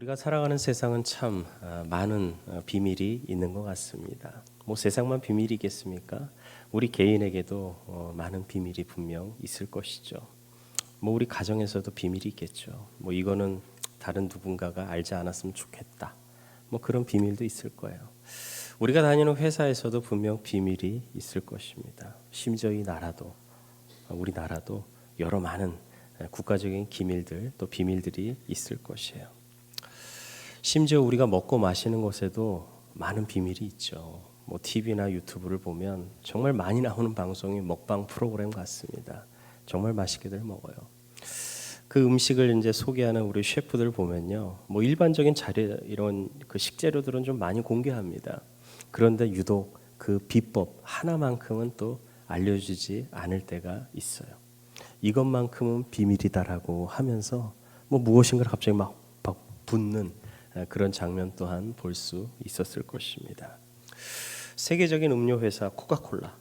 우리가 살아가는 세상은 참 많은 비밀이 있는 것 같습니다. 뭐 세상만 비밀이겠습니까? 우리 개인에게도 많은 비밀이 분명 있을 것이죠. 뭐 우리 가정에서도 비밀이 있겠죠. 뭐 이거는 다른 누군가가 알지 않았으면 좋겠다. 뭐 그런 비밀도 있을 거예요. 우리가 다니는 회사에서도 분명 비밀이 있을 것입니다. 심지어 이 나라도 우리나라도 여러 많은 국가적인 기밀들 또 비밀들이 있을 것이에요. 심지어 우리가 먹고 마시는 것에도 많은 비밀이 있죠. 뭐 TV나 유튜브를 보면 정말 많이 나오는 방송이 먹방 프로그램 같습니다. 정말 맛있게들 먹어요. 그 음식을 이제 소개하는 우리 셰프들 보면요, 뭐 일반적인 자료 이런 그 식재료들은 좀 많이 공개합니다. 그런데 유독 그 비법 하나만큼은 또 알려주지 않을 때가 있어요. 이것만큼은 비밀이다라고 하면서 뭐 무엇인가를 갑자기 막 붓는 그런 장면 또한 볼 수 있었을 것입니다. 세계적인 음료 회사 코카콜라,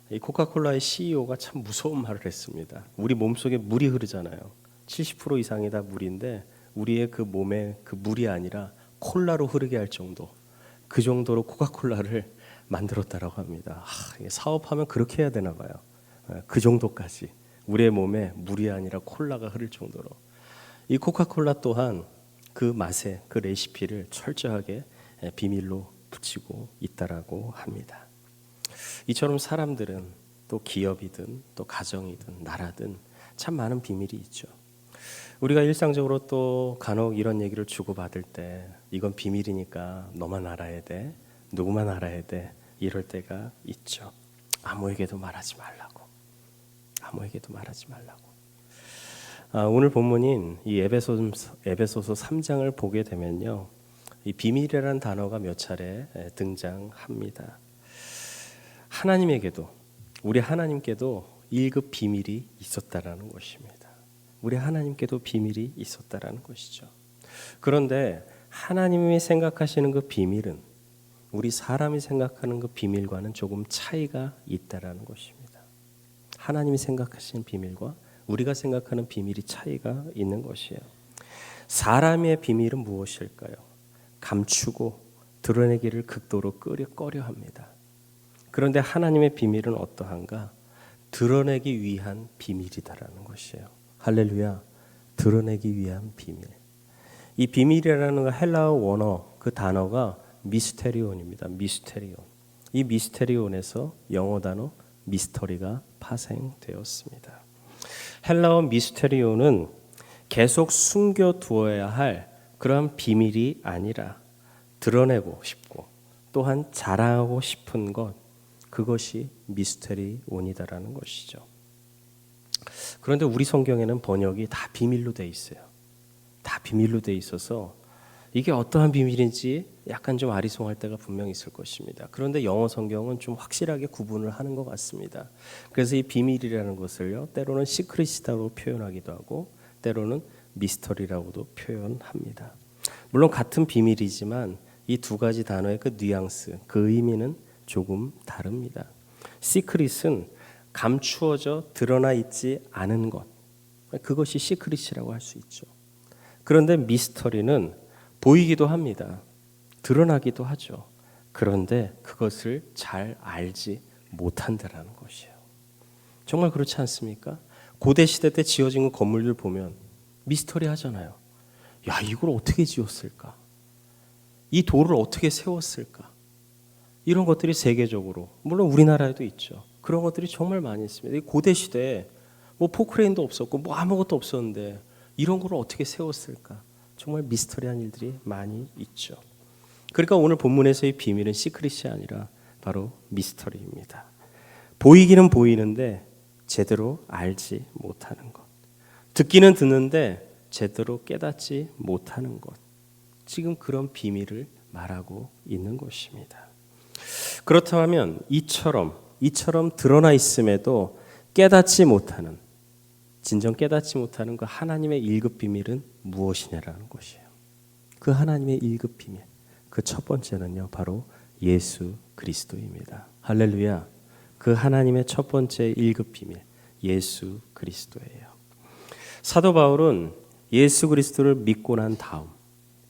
이 코카콜라의 CEO가 참 무서운 말을 했습니다. 우리 몸속에 물이 흐르잖아요. 70% 이상이 다 물인데 우리의 그 몸에 그 물이 아니라 콜라로 흐르게 할 정도, 그 정도로 코카콜라를 만들었다라고 합니다. 사업하면 그렇게 해야 되나 봐요. 그 정도까지 우리의 몸에 물이 아니라 콜라가 흐를 정도로. 이 코카콜라 또한 그 맛의 그 레시피를 철저하게 비밀로 붙이고 있다라고 합니다. 이처럼 사람들은 또 기업이든 또 가정이든 나라든 참 많은 비밀이 있죠. 우리가 일상적으로 또 간혹 이런 얘기를 주고받을 때 이건 비밀이니까 너만 알아야 돼, 누구만 알아야 돼, 이럴 때가 있죠. 아무에게도 말하지 말라고. 아무에게도 말하지 말라고. 오늘 본문인 이 에베소서 3장을 보게 되면요, 이 비밀이라는 단어가 몇 차례 등장합니다. 하나님에게도, 우리 하나님께도 1급 비밀이 있었다라는 것입니다. 우리 하나님께도 비밀이 있었다라는 것이죠. 그런데 하나님이 생각하시는 그 비밀은 우리 사람이 생각하는 그 비밀과는 조금 차이가 있다라는 것입니다. 하나님이 생각하시는 비밀과 우리가 생각하는 비밀이 차이가 있는 것이에요. 사람의 비밀은 무엇일까요? 감추고 드러내기를 극도로 꺼려합니다. 그런데 하나님의 비밀은 어떠한가? 드러내기 위한 비밀이다라는 것이에요. 할렐루야. 드러내기 위한 비밀. 이 비밀이라는 헬라어 원어 그 단어가 미스테리온입니다. 미스테리온. 이 미스테리온에서 영어 단어 미스터리가 파생되었습니다. 헬라어 미스테리온은 계속 숨겨두어야 할 그런 비밀이 아니라 드러내고 싶고 또한 자랑하고 싶은 것, 그것이 미스테리온이다라는 것이죠. 그런데 우리 성경에는 번역이 다 비밀로 돼 있어요. 다 비밀로 돼 있어서 이게 어떠한 비밀인지 약간 좀 아리송할 때가 분명히 있을 것입니다. 그런데 영어 성경은 좀 확실하게 구분을 하는 것 같습니다. 그래서 이 비밀이라는 것을요, 때로는 시크릿이라고 표현하기도 하고 때로는 미스터리라고도 표현합니다. 물론 같은 비밀이지만 이 두 가지 단어의 그 뉘앙스, 그 의미는 조금 다릅니다. 시크릿은 감추어져 드러나 있지 않은 것, 그것이 시크릿이라고 할 수 있죠. 그런데 미스터리는 보이기도 합니다. 드러나기도 하죠. 그런데 그것을 잘 알지 못한다라는 것이에요. 정말 그렇지 않습니까? 고대 시대 때 지어진 건물들 보면 미스터리 하잖아요. 야, 이걸 어떻게 지었을까? 이 돌을 어떻게 세웠을까? 이런 것들이 세계적으로, 물론 우리나라에도 있죠. 그런 것들이 정말 많이 있습니다. 고대 시대에 뭐 포크레인도 없었고 뭐 아무것도 없었는데 이런 걸 어떻게 세웠을까? 정말 미스터리한 일들이 많이 있죠. 그러니까 오늘 본문에서의 비밀은 시크릿이 아니라 바로 미스터리입니다. 보이기는 보이는데 제대로 알지 못하는 것. 듣기는 듣는데 제대로 깨닫지 못하는 것. 지금 그런 비밀을 말하고 있는 것입니다. 그렇다면 이처럼 드러나 있음에도 깨닫지 못하는, 진정 깨닫지 못하는 그 하나님의 1급 비밀은 무엇이냐라는 것이에요. 그 하나님의 1급 비밀, 그 첫 번째는요, 바로 예수 그리스도입니다. 할렐루야. 그 하나님의 첫 번째 1급 비밀, 예수 그리스도예요. 사도 바울은 예수 그리스도를 믿고 난 다음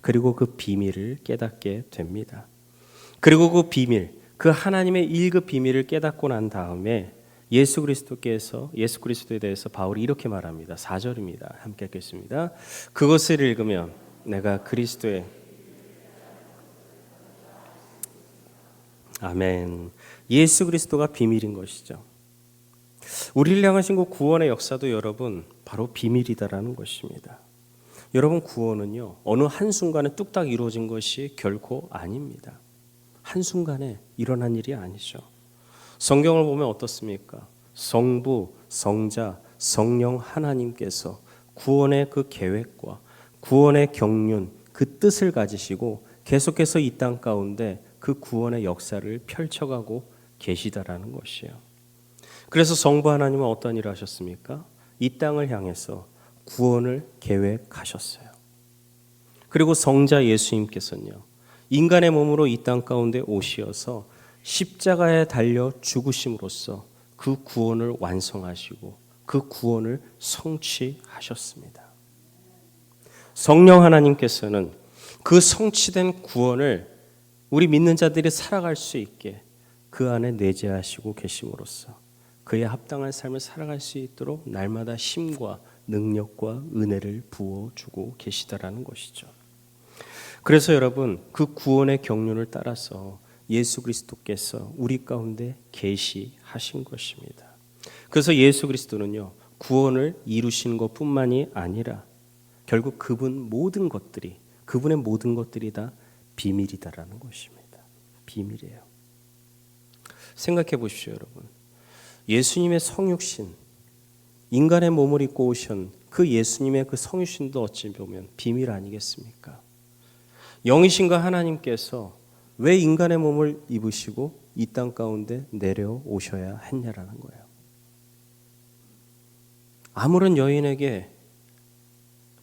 그리고 그 비밀을 깨닫게 됩니다. 그리고 그 비밀, 그 하나님의 1급 비밀을 깨닫고 난 다음에 예수 그리스도에 대해서 바울이 이렇게 말합니다. 4절입니다. 함께 읽겠습니다. 그것을 읽으면 내가 그리스도의 아멘. 예수 그리스도가 비밀인 것이죠. 우리를 향하신 그 구원의 역사도 여러분 바로 비밀이다라는 것입니다. 여러분 구원은요 어느 한순간에 뚝딱 이루어진 것이 결코 아닙니다. 한순간에 일어난 일이 아니죠. 성경을 보면 어떻습니까? 성부, 성자, 성령 하나님께서 구원의 그 계획과 구원의 경륜, 그 뜻을 가지시고 계속해서 이 땅 가운데 그 구원의 역사를 펼쳐가고 계시다라는 것이에요. 그래서 성부 하나님은 어떤 일을 하셨습니까? 이 땅을 향해서 구원을 계획하셨어요. 그리고 성자 예수님께서는요 인간의 몸으로 이 땅 가운데 오시어서 십자가에 달려 죽으심으로써 그 구원을 완성하시고 그 구원을 성취하셨습니다. 성령 하나님께서는 그 성취된 구원을 우리 믿는 자들이 살아갈 수 있게 그 안에 내재하시고 계심으로써 그에 합당한 삶을 살아갈 수 있도록 날마다 힘과 능력과 은혜를 부어주고 계시다라는 것이죠. 그래서 여러분 그 구원의 경륜을 따라서 예수 그리스도께서 우리 가운데 계시하신 것입니다. 그래서 예수 그리스도는요 구원을 이루신 것뿐만이 아니라 결국 그분의 모든 것들이 다 비밀이다라는 것입니다. 비밀이에요. 생각해 보십시오, 여러분. 예수님의 성육신, 인간의 몸을 입고 오신 그 예수님의 그 성육신도 어찌 보면 비밀 아니겠습니까? 영이신가 하나님께서 왜 인간의 몸을 입으시고 이 땅 가운데 내려오셔야 했냐라는 거예요. 아무런 여인에게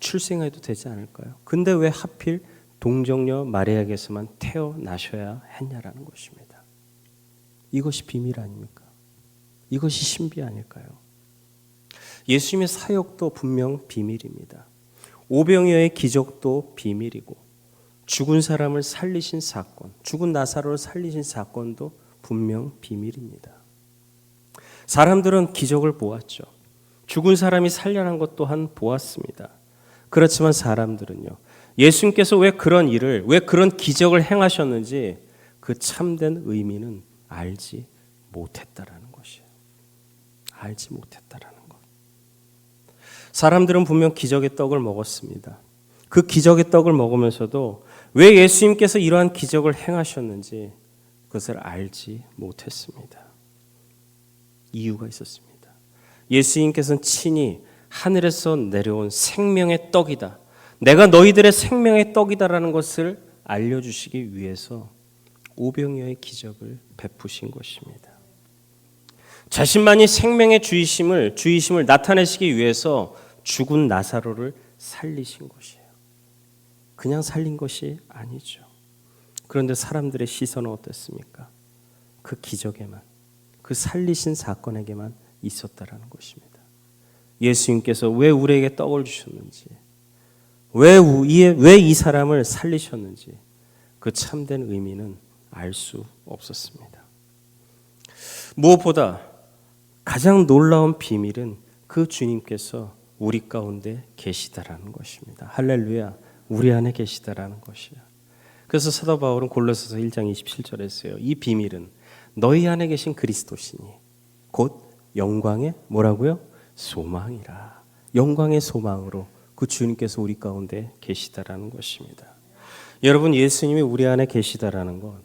출생해도 되지 않을까요? 근데 왜 하필 동정녀 마리아에게서만 태어나셔야 했냐라는 것입니다. 이것이 비밀 아닙니까? 이것이 신비 아닐까요? 예수님의 사역도 분명 비밀입니다. 오병이어의 기적도 비밀이고 죽은 사람을 살리신 사건, 죽은 나사로를 살리신 사건도 분명 비밀입니다. 사람들은 기적을 보았죠. 죽은 사람이 살려난 것 또한 보았습니다. 그렇지만 사람들은요. 예수님께서 왜 그런 일을, 왜 그런 기적을 행하셨는지 그 참된 의미는 알지 못했다라는 것이에요. 알지 못했다라는 것. 사람들은 분명 기적의 떡을 먹었습니다. 그 기적의 떡을 먹으면서도 왜 예수님께서 이러한 기적을 행하셨는지 그것을 알지 못했습니다. 이유가 있었습니다. 예수님께서는 친히 하늘에서 내려온 생명의 떡이다. 내가 너희들의 생명의 떡이다라는 것을 알려주시기 위해서 오병이어의 기적을 베푸신 것입니다. 자신만이 생명의 주이심을 나타내시기 위해서 죽은 나사로를 살리신 것이에요. 그냥 살린 것이 아니죠. 그런데 사람들의 시선은 어땠습니까? 그 기적에만, 그 살리신 사건에게만 있었다라는 것입니다. 예수님께서 왜 우리에게 떡을 주셨는지, 왜 이 사람을 살리셨는지 그 참된 의미는 알 수 없었습니다. 무엇보다 가장 놀라운 비밀은 그 주님께서 우리 가운데 계시다라는 것입니다. 할렐루야, 우리 안에 계시다라는 것이야. 그래서 사도 바울은 골로새서 1장 27절에 했어요. 이 비밀은 너희 안에 계신 그리스도시니 곧 영광의 뭐라고요? 소망이라. 영광의 소망으로 그 주님께서 우리 가운데 계시다라는 것입니다. 여러분, 예수님이 우리 안에 계시다라는 건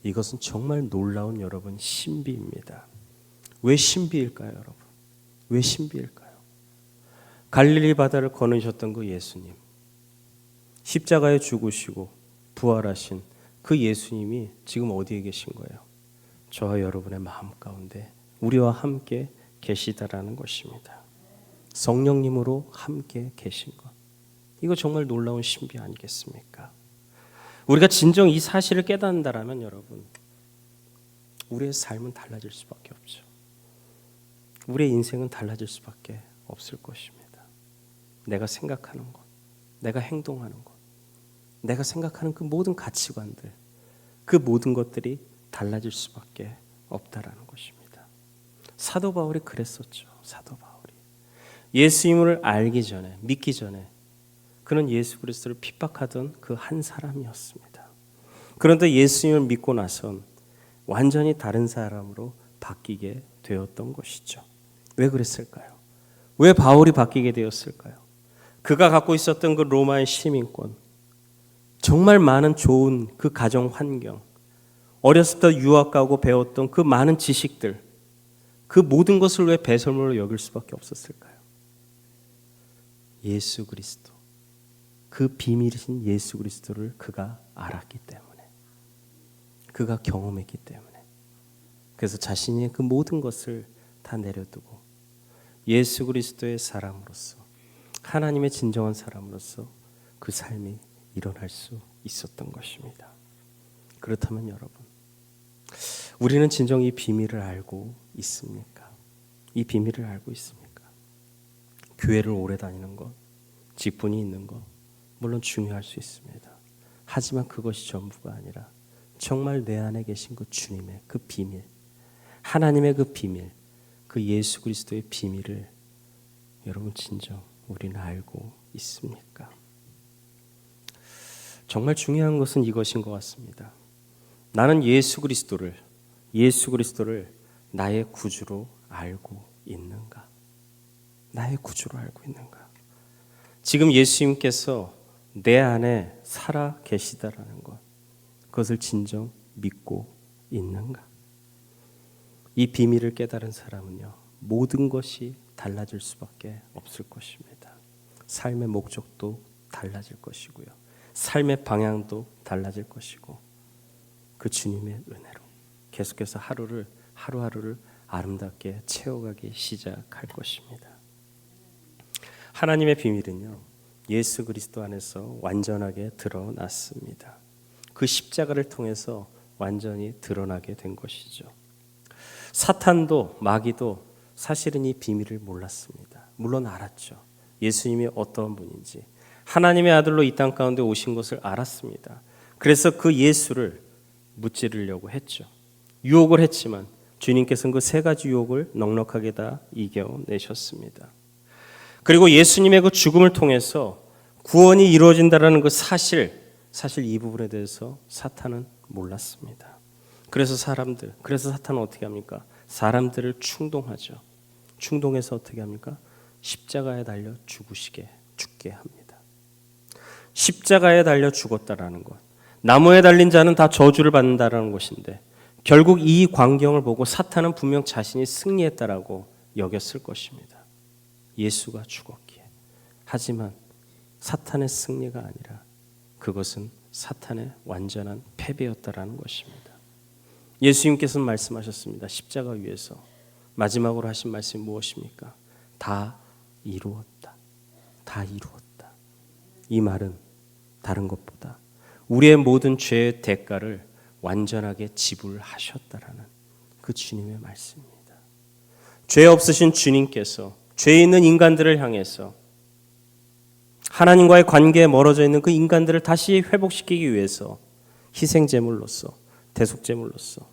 이것은 정말 놀라운 여러분 신비입니다. 왜 신비일까요, 여러분? 왜 신비일까요? 갈릴리 바다를 거느셨던 그 예수님, 십자가에 죽으시고 부활하신 그 예수님이 지금 어디에 계신 거예요? 저와 여러분의 마음 가운데 우리와 함께 계시다라는 것입니다. 성령님으로 함께 계신 것. 이거 정말 놀라운 신비 아니겠습니까? 우리가 진정 이 사실을 깨닫는다라면 여러분, 우리의 삶은 달라질 수밖에 없죠. 우리의 인생은 달라질 수밖에 없을 것입니다. 내가 생각하는 것, 내가 행동하는 것, 내가 생각하는 그 모든 가치관들, 그 모든 것들이 달라질 수밖에 없다라는 것입니다. 사도 바울이 그랬었죠. 사도 바울이 예수님을 알기 전에, 믿기 전에 그는 예수 그리스도를 핍박하던 그 한 사람이었습니다. 그런데 예수님을 믿고 나선 완전히 다른 사람으로 바뀌게 되었던 것이죠. 왜 그랬을까요? 왜 바울이 바뀌게 되었을까요? 그가 갖고 있었던 그 로마의 시민권, 정말 많은 좋은 그 가정 환경, 어렸을 때 유학 가고 배웠던 그 많은 지식들, 그 모든 것을 왜 배설물로 여길 수밖에 없었을까요? 예수 그리스도, 그 비밀이신 예수 그리스도를 그가 알았기 때문에, 그가 경험했기 때문에, 그래서 자신이 그 모든 것을 다 내려두고 예수 그리스도의 사람으로서, 하나님의 진정한 사람으로서 그 삶이 일어날 수 있었던 것입니다. 그렇다면 여러분, 우리는 진정 이 비밀을 알고 있습니까? 이 비밀을 알고 있습니까? 교회를 오래 다니는 것, 직분이 있는 것, 물론 중요할 수 있습니다. 하지만 그것이 전부가 아니라 정말 내 안에 계신 그 주님의 그 비밀, 하나님의 그 비밀, 그 예수 그리스도의 비밀을 여러분 진정 우리는 알고 있습니까? 정말 중요한 것은 이것인 것 같습니다. 나는 예수 그리스도를 나의 구주로 알고 있는가? 나의 구주로 알고 있는가? 지금 예수님께서 내 안에 살아 계시다라는 것, 그것을 진정 믿고 있는가? 이 비밀을 깨달은 사람은요, 모든 것이 달라질 수밖에 없을 것입니다. 삶의 목적도 달라질 것이고요, 삶의 방향도 달라질 것이고, 그 주님의 은혜로 계속해서 하루하루를 아름답게 채워가기 시작할 것입니다. 하나님의 비밀은요, 예수 그리스도 안에서 완전하게 드러났습니다. 그 십자가를 통해서 완전히 드러나게 된 것이죠. 사탄도 마귀도 사실은 이 비밀을 몰랐습니다. 물론 알았죠. 예수님이 어떤 분인지, 하나님의 아들로 이 땅 가운데 오신 것을 알았습니다. 그래서 그 예수를 무찌르려고 했죠. 유혹을 했지만 주님께서는 그 세 가지 유혹을 넉넉하게 다 이겨내셨습니다. 그리고 예수님의 그 죽음을 통해서 구원이 이루어진다는 그 사실 이 부분에 대해서 사탄은 몰랐습니다. 그래서 사탄은 어떻게 합니까? 사람들을 충동하죠. 충동해서 어떻게 합니까? 십자가에 달려 죽게 합니다. 십자가에 달려 죽었다라는 것, 나무에 달린 자는 다 저주를 받는다라는 것인데, 결국 이 광경을 보고 사탄은 분명 자신이 승리했다라고 여겼을 것입니다. 예수가 죽었기에. 하지만 사탄의 승리가 아니라 그것은 사탄의 완전한 패배였다라는 것입니다. 예수님께서는 말씀하셨습니다. 십자가 위에서 마지막으로 하신 말씀이 무엇입니까? 다 이루었다. 다 이루었다. 이 말은 다른 것보다 우리의 모든 죄의 대가를 완전하게 지불하셨다라는 그 주님의 말씀입니다. 죄 없으신 주님께서 죄 있는 인간들을 향해서 하나님과의 관계에 멀어져 있는 그 인간들을 다시 회복시키기 위해서 희생제물로서, 대속제물로서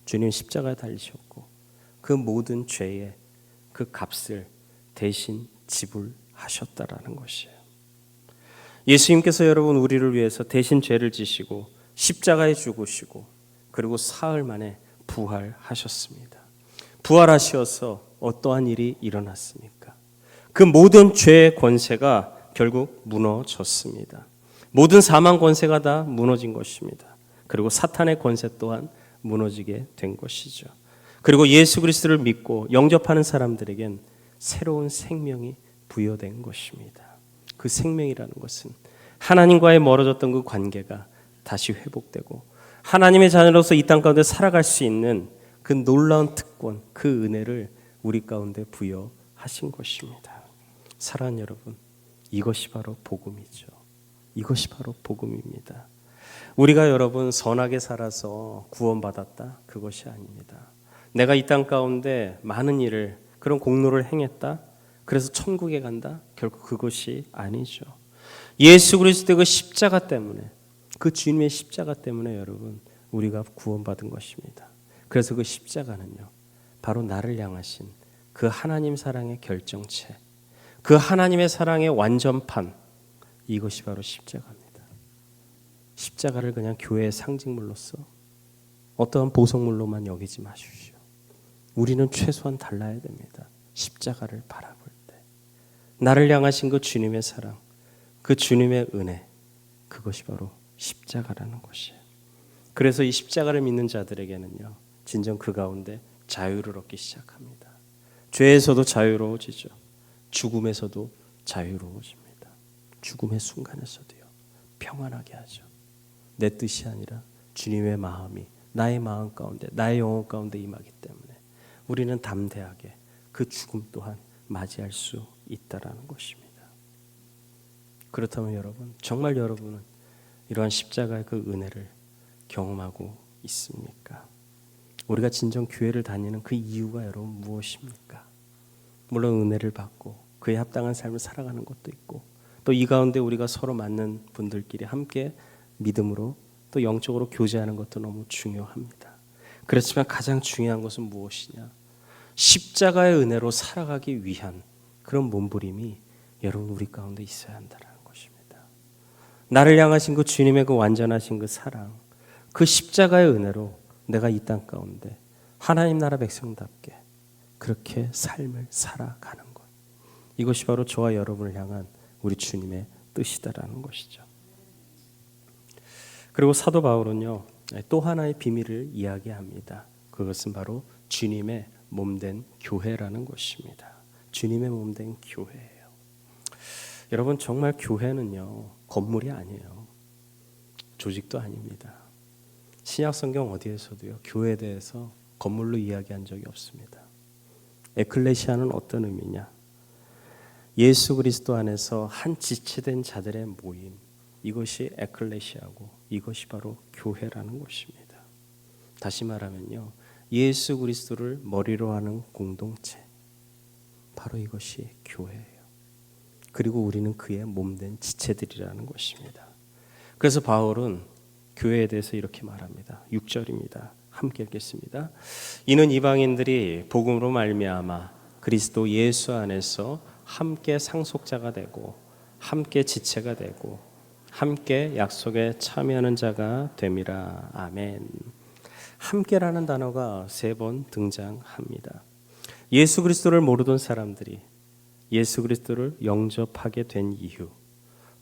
주님 십자가에 달리셨고, 그 모든 죄의 그 값을 대신 지불하셨다라는 것이에요. 예수님께서 여러분 우리를 위해서 대신 죄를 지시고 십자가에 죽으시고, 그리고 사흘 만에 부활하셨습니다. 부활하셔서 어떠한 일이 일어났습니까? 그 모든 죄의 권세가 결국 무너졌습니다. 모든 사망 권세가 다 무너진 것입니다. 그리고 사탄의 권세 또한 무너지게 된 것이죠. 그리고 예수 그리스도를 믿고 영접하는 사람들에겐 새로운 생명이 부여된 것입니다. 그 생명이라는 것은 하나님과의 멀어졌던 그 관계가 다시 회복되고 하나님의 자녀로서 이 땅 가운데 살아갈 수 있는 그 놀라운 특권, 그 은혜를 우리 가운데 부여하신 것입니다. 사랑하는 여러분, 이것이 바로 복음이죠. 이것이 바로 복음입니다. 우리가 여러분 선하게 살아서 구원받았다, 그것이 아닙니다. 내가 이 땅 가운데 많은 일을, 그런 공로를 행했다, 그래서 천국에 간다, 결국 그것이 아니죠. 예수 그리스도의 그 십자가 때문에, 그 주님의 십자가 때문에 여러분 우리가 구원받은 것입니다. 그래서 그 십자가는요, 바로 나를 향하신 그 하나님 사랑의 결정체, 그 하나님의 사랑의 완전판, 이것이 바로 십자가입니다. 십자가를 그냥 교회의 상징물로서 어떠한 보석물로만 여기지 마십시오. 우리는 최소한 달라야 됩니다. 십자가를 바라볼 때 나를 향하신 그 주님의 사랑, 그 주님의 은혜, 그것이 바로 십자가라는 것이에요. 그래서 이 십자가를 믿는 자들에게는요, 진정 그 가운데 자유를 얻기 시작합니다. 죄에서도 자유로워지죠. 죽음에서도 자유로워집니다. 죽음의 순간에서도요, 평안하게 하죠. 내 뜻이 아니라 주님의 마음이 나의 마음 가운데, 나의 영혼 가운데 임하기 때문에 우리는 담대하게 그 죽음 또한 맞이할 수 있다라는 것입니다. 그렇다면 여러분, 정말 여러분은 이러한 십자가의 그 은혜를 경험하고 있습니까? 우리가 진정 교회를 다니는 그 이유가 여러분 무엇입니까? 물론 은혜를 받고 그에 합당한 삶을 살아가는 것도 있고, 또 이 가운데 우리가 서로 맞는 분들끼리 함께 믿음으로 또 영적으로 교제하는 것도 너무 중요합니다. 그렇지만 가장 중요한 것은 무엇이냐? 십자가의 은혜로 살아가기 위한 그런 몸부림이 여러분 우리 가운데 있어야 한다는 것입니다. 나를 향하신 그 주님의 그 완전하신 그 사랑, 그 십자가의 은혜로 내가 이 땅 가운데 하나님 나라 백성답게 그렇게 삶을 살아가는 것, 이것이 바로 저와 여러분을 향한 우리 주님의 뜻이다라는 것이죠. 그리고 사도 바울은요, 또 하나의 비밀을 이야기합니다. 그것은 바로 주님의 몸된 교회라는 것입니다. 주님의 몸된 교회예요. 여러분, 정말 교회는요, 건물이 아니에요. 조직도 아닙니다. 신약 성경 어디에서도요, 교회에 대해서 건물로 이야기한 적이 없습니다. 에클레시아는 어떤 의미냐? 예수 그리스도 안에서 한 지체된 자들의 모임, 이것이 에클레시아고 이것이 바로 교회라는 것입니다. 다시 말하면요, 예수 그리스도를 머리로 하는 공동체, 바로 이것이 교회예요. 그리고 우리는 그의 몸된 지체들이라는 것입니다. 그래서 바울은 교회에 대해서 이렇게 말합니다. 6절입니다. 함께 읽겠습니다. 이는 이방인들이 복음으로 말미암아 그리스도 예수 안에서 함께 상속자가 되고 함께 지체가 되고 함께 약속에 참여하는 자가 됨이라. 아멘. 함께라는 단어가 3번 등장합니다. 예수 그리스도를 모르던 사람들이 예수 그리스도를 영접하게 된 이후,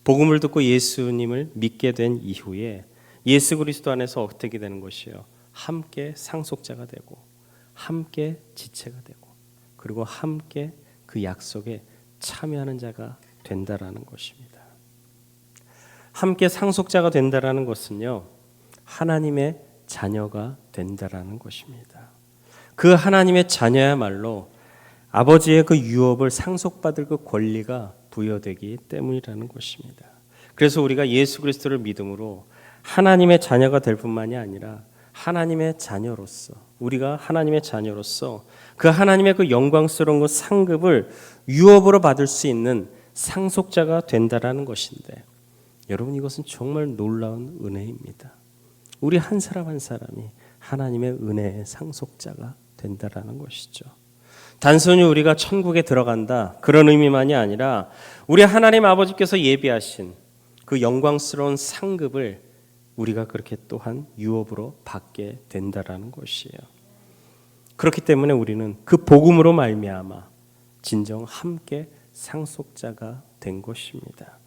복음을 듣고 예수님을 믿게 된 이후에 예수 그리스도 안에서 어떻게 되는 것이요? 함께 상속자가 되고 함께 지체가 되고 그리고 함께 그 약속에 참여하는 자가 된다라는 것입니다. 함께 상속자가 된다라는 것은요, 하나님의 자녀가 된다라는 것입니다. 그 하나님의 자녀야말로 아버지의 그 유업을 상속받을 그 권리가 부여되기 때문이라는 것입니다. 그래서 우리가 예수 그리스도를 믿음으로 하나님의 자녀가 될 뿐만이 아니라 하나님의 자녀로서, 우리가 하나님의 자녀로서 그 하나님의 그 영광스러운 그 상급을 유업으로 받을 수 있는 상속자가 된다라는 것인데, 여러분, 이것은 정말 놀라운 은혜입니다. 우리 한 사람 한 사람이 하나님의 은혜의 상속자가 된다라는 것이죠. 단순히 우리가 천국에 들어간다, 그런 의미만이 아니라 우리 하나님 아버지께서 예비하신 그 영광스러운 상급을 우리가 그렇게 또한 유업으로 받게 된다라는 것이에요. 그렇기 때문에 우리는 그 복음으로 말미암아 진정 함께 상속자가 된 것입니다.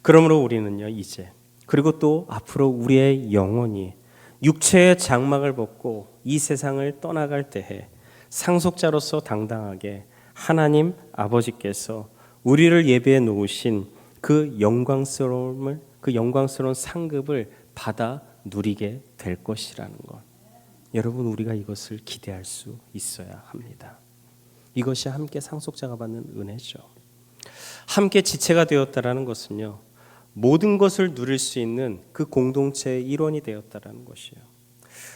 그러므로 우리는요, 이제 그리고 또 앞으로 우리의 영혼이 육체의 장막을 벗고 이 세상을 떠나갈 때에 상속자로서 당당하게 하나님 아버지께서 우리를 예비해 놓으신 그 영광스러움을, 그 영광스러운 상급을 받아 누리게 될 것이라는 것, 여러분, 우리가 이것을 기대할 수 있어야 합니다. 이것이 함께 상속자가 받는 은혜죠. 함께 지체가 되었다라는 것은요, 모든 것을 누릴 수 있는 그 공동체의 일원이 되었다라는 것이에요.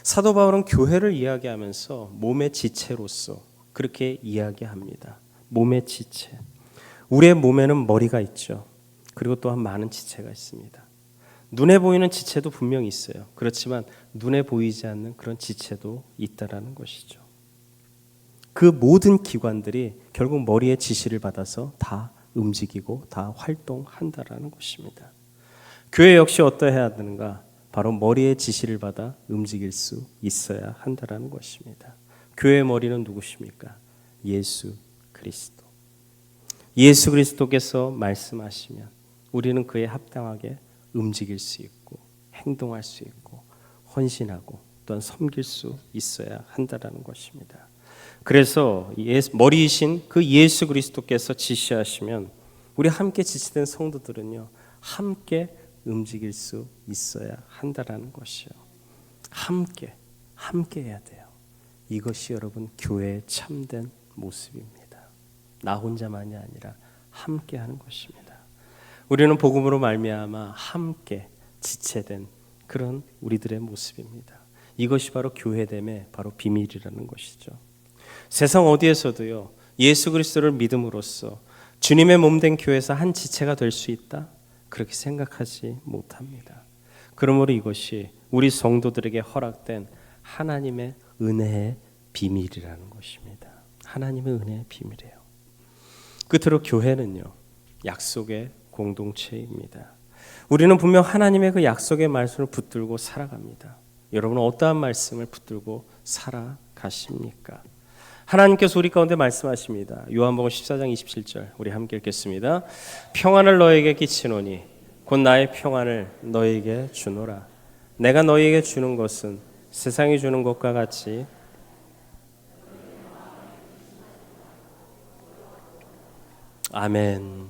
사도 바울은 교회를 이야기하면서 몸의 지체로서 그렇게 이야기합니다. 몸의 지체. 우리의 몸에는 머리가 있죠. 그리고 또한 많은 지체가 있습니다. 눈에 보이는 지체도 분명히 있어요. 그렇지만 눈에 보이지 않는 그런 지체도 있다라는 것이죠. 그 모든 기관들이 결국 머리의 지시를 받아서 다 움직이고 다 활동한다라는 것입니다. 교회 역시 어떠해야 되는가? 바로 머리의 지시를 받아 움직일 수 있어야 한다라는 것입니다. 교회의 머리는 누구십니까? 예수 그리스도. 예수 그리스도께서 말씀하시면 우리는 그에 합당하게 움직일 수 있고 행동할 수 있고 헌신하고 또한 섬길 수 있어야 한다라는 것입니다. 그래서 머리이신 그 예수 그리스도께서 지시하시면 우리 함께 지치된 성도들은요 함께 움직일 수 있어야 한다라는 것이요. 함께 해야 돼요. 이것이 여러분 교회의 참된 모습입니다. 나 혼자만이 아니라 함께 하는 것입니다. 우리는 복음으로 말미암아 함께 지체된 그런 우리들의 모습입니다. 이것이 바로 교회됨의 바로 비밀이라는 것이죠. 세상 어디에서도요 예수 그리스도를 믿음으로써 주님의 몸된 교회에서 한 지체가 될 수 있다? 그렇게 생각하지 못합니다. 그러므로 이것이 우리 성도들에게 허락된 하나님의 은혜의 비밀이라는 것입니다. 하나님의 은혜의 비밀이에요. 끝으로 교회는요 약속의 공동체입니다. 우리는 분명 하나님의 그 약속의 말씀을 붙들고 살아갑니다. 여러분은 어떠한 말씀을 붙들고 살아가십니까? 하나님께서 우리 가운데 말씀하십니다. 요한복음 14장 27절 우리 함께 읽겠습니다. 평안을 너에게 끼치노니 곧 나의 평안을 너에게 주노라. 내가 너에게 주는 것은 세상이 주는 것과 같이 아멘.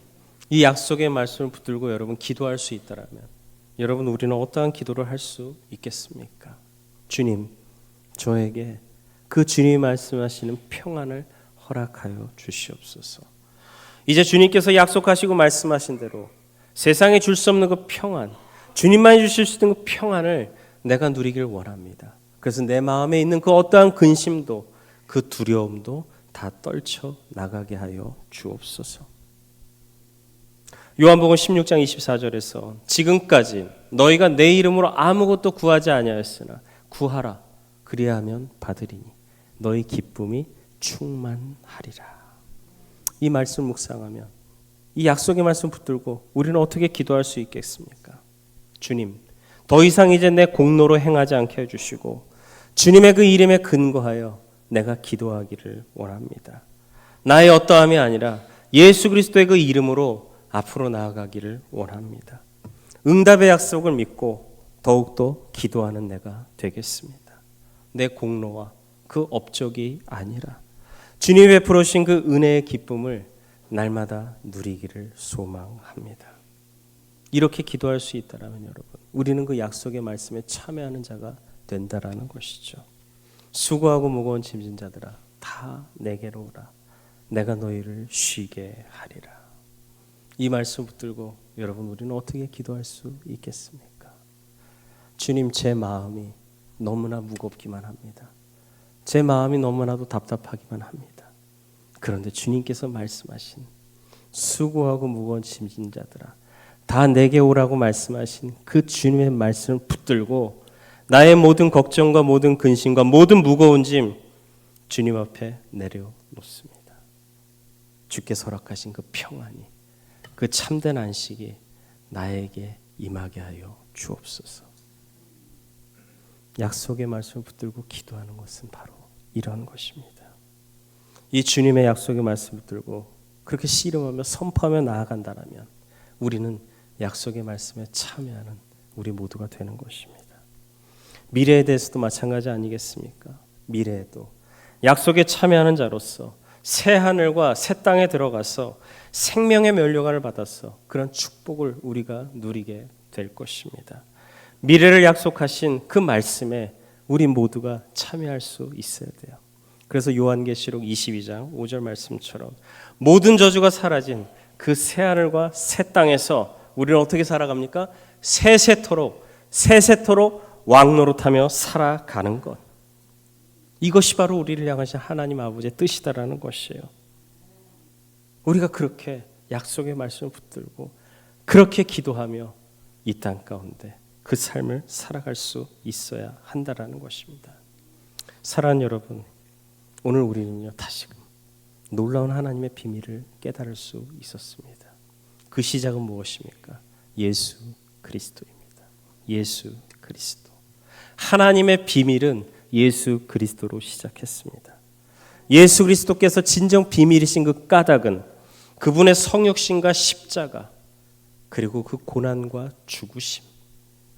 이 약속의 말씀을 붙들고 여러분 기도할 수 있다라면 여러분 우리는 어떠한 기도를 할 수 있겠습니까? 주님, 저에게 그 주님이 말씀하시는 평안을 허락하여 주시옵소서. 이제 주님께서 약속하시고 말씀하신 대로 세상에 줄 수 없는 그 평안, 주님만이 주실 수 있는 그 평안을 내가 누리길 원합니다. 그래서 내 마음에 있는 그 어떠한 근심도 그 두려움도 다 떨쳐 나가게 하여 주옵소서. 요한복음 16장 24절에서 지금까지 너희가 내 이름으로 아무것도 구하지 아니하였으나 구하라 그리하면 받으리니 너희 기쁨이 충만하리라. 이 말씀 묵상하면 이 약속의 말씀 붙들고 우리는 어떻게 기도할 수 있겠습니까? 주님, 더 이상 이제 내 공로로 행하지 않게 해주시고 주님의 그 이름에 근거하여 내가 기도하기를 원합니다. 나의 어떠함이 아니라 예수 그리스도의 그 이름으로 앞으로 나아가기를 원합니다. 응답의 약속을 믿고 더욱더 기도하는 내가 되겠습니다. 내 공로와 그 업적이 아니라 주님이 베풀어 주신 그 은혜의 기쁨을 날마다 누리기를 소망합니다. 이렇게 기도할 수 있다라면 여러분, 우리는 그 약속의 말씀에 참여하는 자가 된다라는 것이죠. 수고하고 무거운 짐진 자들아 다 내게로 오라. 내가 너희를 쉬게 하리라. 이 말씀 붙들고 여러분 우리는 어떻게 기도할 수 있겠습니까? 주님, 제 마음이 너무나 무겁기만 합니다. 제 마음이 너무나도 답답하기만 합니다. 그런데 주님께서 말씀하신 수고하고 무거운 짐진 자들아 다 내게 오라고 말씀하신 그 주님의 말씀을 붙들고 나의 모든 걱정과 모든 근심과 모든 무거운 짐 주님 앞에 내려놓습니다. 주께서 허락하신 그 평안이 그 참된 안식이 나에게 임하게 하여 주옵소서. 약속의 말씀을 붙들고 기도하는 것은 바로 이런 것입니다. 이 주님의 약속의 말씀을 붙들고 그렇게 씨름하며 선포하며 나아간다면 우리는 약속의 말씀에 참여하는 우리 모두가 되는 것입니다. 미래에 대해서도 마찬가지 아니겠습니까? 미래에도 약속에 참여하는 자로서 새 하늘과 새 땅에 들어가서 생명의 면류관을 받아서 그런 축복을 우리가 누리게 될 것입니다. 미래를 약속하신 그 말씀에 우리 모두가 참여할 수 있어야 돼요. 그래서 요한계시록 22장 5절 말씀처럼 모든 저주가 사라진 그 새 하늘과 새 땅에서 우리는 어떻게 살아갑니까? 세세토록 왕노릇하며 살아가는 것. 이것이 바로 우리를 향하신 하나님 아버지의 뜻이다라는 것이에요. 우리가 그렇게 약속의 말씀을 붙들고 그렇게 기도하며 이 땅 가운데 그 삶을 살아갈 수 있어야 한다라는 것입니다. 사랑하는 여러분, 오늘 우리는요 다시금 놀라운 하나님의 비밀을 깨달을 수 있었습니다. 그 시작은 무엇입니까? 예수 그리스도입니다. 예수 그리스도. 하나님의 비밀은 예수 그리스도로 시작했습니다. 예수 그리스도께서 진정 비밀이신 그 까닭은 그분의 성육신과 십자가, 그리고 그 고난과 죽으심,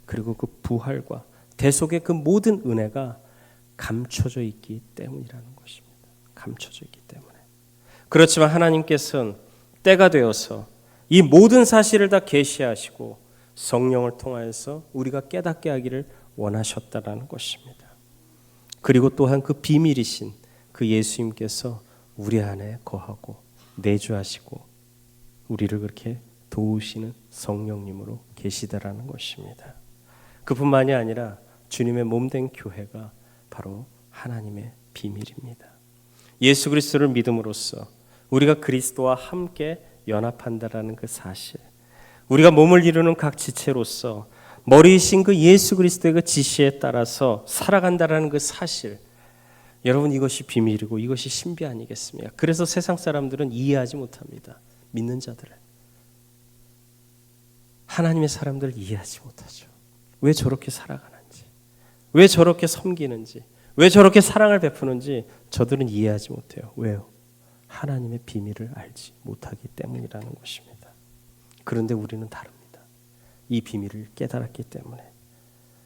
그리고 그 부활과 대속의 그 모든 은혜가 감춰져 있기 때문이라는 것입니다. 감춰져 있기 때문에. 그렇지만 하나님께서는 때가 되어서 이 모든 사실을 다 계시하시고 성령을 통하여서 우리가 깨닫게 하기를 원하셨다라는 것입니다. 그리고 또한 그 비밀이신 그 예수님께서 우리 안에 거하고 내주하시고 우리를 그렇게 도우시는 성령님으로 계시다라는 것입니다. 그뿐만이 아니라 주님의 몸된 교회가 바로 하나님의 비밀입니다. 예수 그리스도를 믿음으로써 우리가 그리스도와 함께 연합한다라는 그 사실, 우리가 몸을 이루는 각 지체로서 머리이신 그 예수 그리스도의 그 지시에 따라서 살아간다라는 그 사실, 여러분 이것이 비밀이고 이것이 신비 아니겠습니까? 그래서 세상 사람들은 이해하지 못합니다. 믿는 자들을. 하나님의 사람들을 이해하지 못하죠. 왜 저렇게 살아가는지, 왜 저렇게 섬기는지, 왜 저렇게 사랑을 베푸는지 저들은 이해하지 못해요. 왜요? 하나님의 비밀을 알지 못하기 때문이라는 것입니다. 그런데 우리는 다릅니다. 이 비밀을 깨달았기 때문에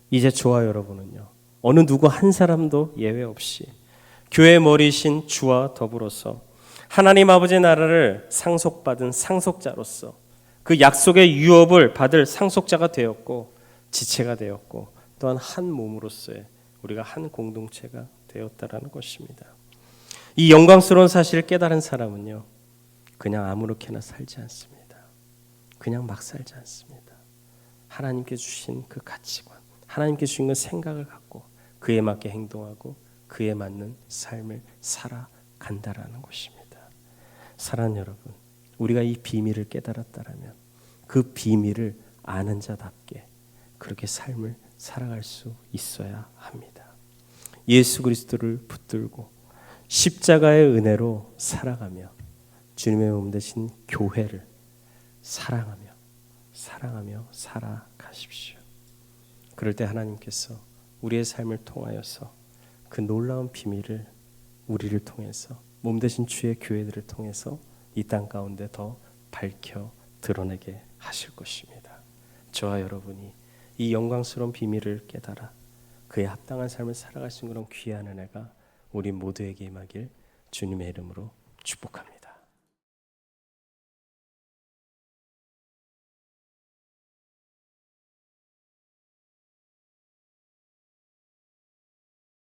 이제 저와 여러분은요, 어느 누구 한 사람도 예외 없이 교회의 머리이신 주와 더불어서 하나님 아버지의 나라를 상속받은 상속자로서 그 약속의 유업을 받을 상속자가 되었고 지체가 되었고 또한 한 몸으로서의 우리가 한 공동체가 되었다라는 것입니다. 이 영광스러운 사실을 깨달은 사람은요, 그냥 아무렇게나 살지 않습니다. 그냥 막 살지 않습니다. 하나님께 주신 그 가치관, 하나님께 주신 그 생각을 갖고 그에 맞게 행동하고 그에 맞는 삶을 살아간다라는 것입니다. 사랑하는 여러분, 우리가 이 비밀을 깨달았다라면 그 비밀을 아는 자답게 그렇게 삶을 살아갈 수 있어야 합니다. 예수 그리스도를 붙들고 십자가의 은혜로 살아가며 주님의 몸 되신 교회를 사랑하며 살아가십시오. 그럴 때 하나님께서 우리의 삶을 통하여서 그 놀라운 비밀을 우리를 통해서 몸 되신 주의 교회들을 통해서 이 땅 가운데 더 밝혀 드러내게 하실 것입니다. 저와 여러분이 이 영광스러운 비밀을 깨달아 그에 합당한 삶을 살아갈 수 있는 그런 귀한 은혜가 우리 모두에게 임하길 주님의 이름으로 축복합니다.